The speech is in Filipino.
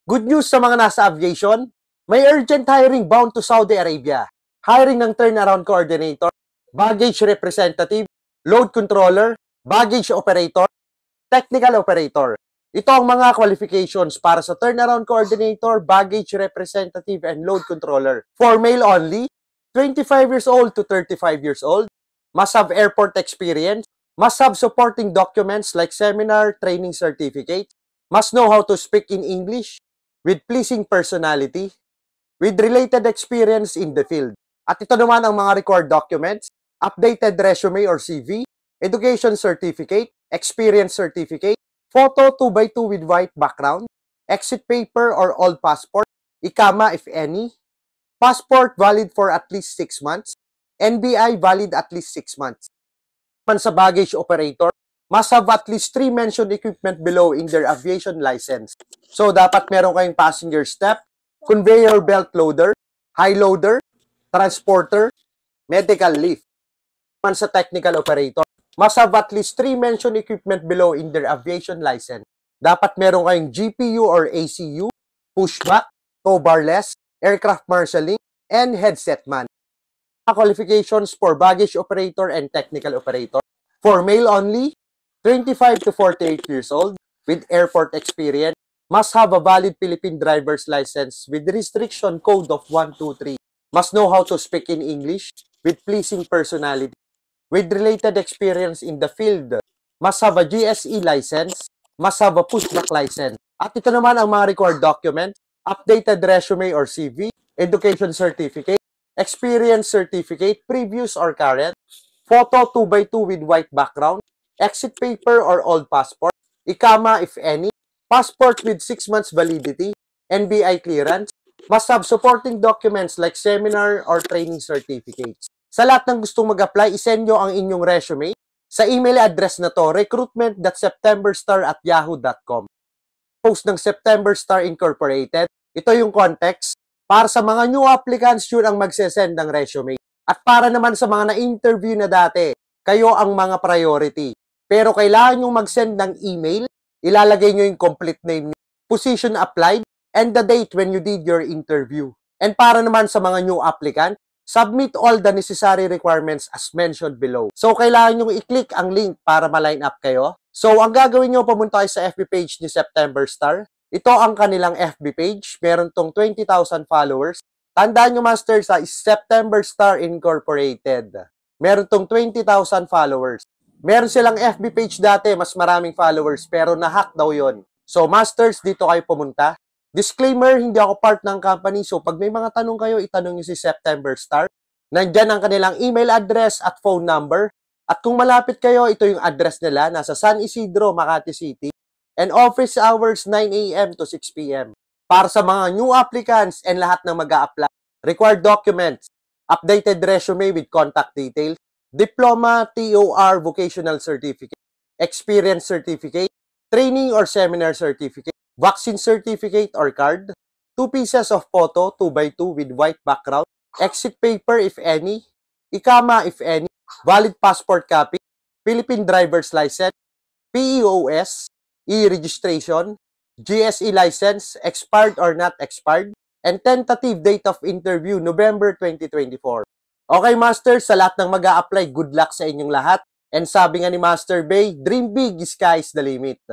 Good news sa mga nasa aviation, may urgent hiring bound to Saudi Arabia. Hiring ng turnaround coordinator, baggage representative, load controller, baggage operator, technical operator. Ito ang mga qualifications para sa turnaround coordinator, baggage representative, and load controller. For male only, 25 years old to 35 years old, must have airport experience, must have supporting documents like seminar, training certificate, must know how to speak in English, with pleasing personality, with related experience in the field. At ito naman ang mga required documents, updated resume or CV, education certificate, experience certificate, photo 2x2 with white background, exit paper or old passport, ICAMA if any, passport valid for at least 6 months, NBI valid at least 6 months. Man sa baggage operator, must have at least 3 mentioned equipment below in their aviation license. So, dapat meron kayong passenger step, conveyor belt loader, high loader, transporter, medical lift. Man sa technical operator, must have at least 3 mentioned equipment below in their aviation license. Dapat meron kayong GPU or ACU, pushback, tow barless, aircraft marshalling, and headset man. Qualifications for baggage operator and technical operator. For male only, 25 to 48 years old, with airport experience, must have a valid Philippine driver's license with restriction code of 123. Must know how to speak in English with pleasing personality. With related experience in the field, must have a GSE license, must have a pushback license. At ito naman ang mga required documents, updated resume or CV, education certificate, experience certificate, previous or current, photo 2x2 with white background, exit paper or old passport, ICAMA if any, passport with 6 months validity, NBI clearance, must have supporting documents like seminar or training certificates. Sa lahat ng gustong mag-apply, isend nyo ang inyong resume sa email address na to, recruitment.septemberstar@yahoo.com. Post ng September Star Incorporated, ito yung context. Para sa mga new applicants, yun ang magsesend ng resume. At para naman sa mga na-interview na dati, kayo ang mga priority. Pero kailangan nyo mag-send ng email, ilalagay nyo yung complete name nyo, position applied, and the date when you did your interview. And para naman sa mga new applicant, submit all the necessary requirements as mentioned below. So, kailangan nyo i-click ang link para ma-line up kayo. So, ang gagawin nyo, pumunta kayo sa FB page ni September Star. Ito ang kanilang FB page. Meron tong 20,000 followers. Tandaan nyo, Master, sa September Star Incorporated. Meron tong 20,000 followers. Meron silang FB page dati, mas maraming followers, pero na-hack daw yon. So, Masters, dito kayo pumunta. Disclaimer, hindi ako part ng company, so pag may mga tanong kayo, itanong nyo si September Star. Nandyan ang kanilang email address at phone number. At kung malapit kayo, ito yung address nila, nasa San Isidro, Makati City. And office hours 9 a.m. to 6 p.m. Para sa mga new applicants and lahat ng mag-a-apply. Required documents, updated resume with contact details, diploma, TOR, vocational certificate, experience certificate, training or seminar certificate, vaccine certificate or card, 2 pieces of photo, 2x2 with white background, exit paper if any, ICAMA if any, valid passport copy, Philippine driver's license, PEOS, e-registration, GSE license, expired or not expired, and tentative date of interview, November 2024. Okay, Master, sa lahat ng mag-a-apply, good luck sa inyong lahat. And sabi nga ni Master Bay, dream big, sky is the limit.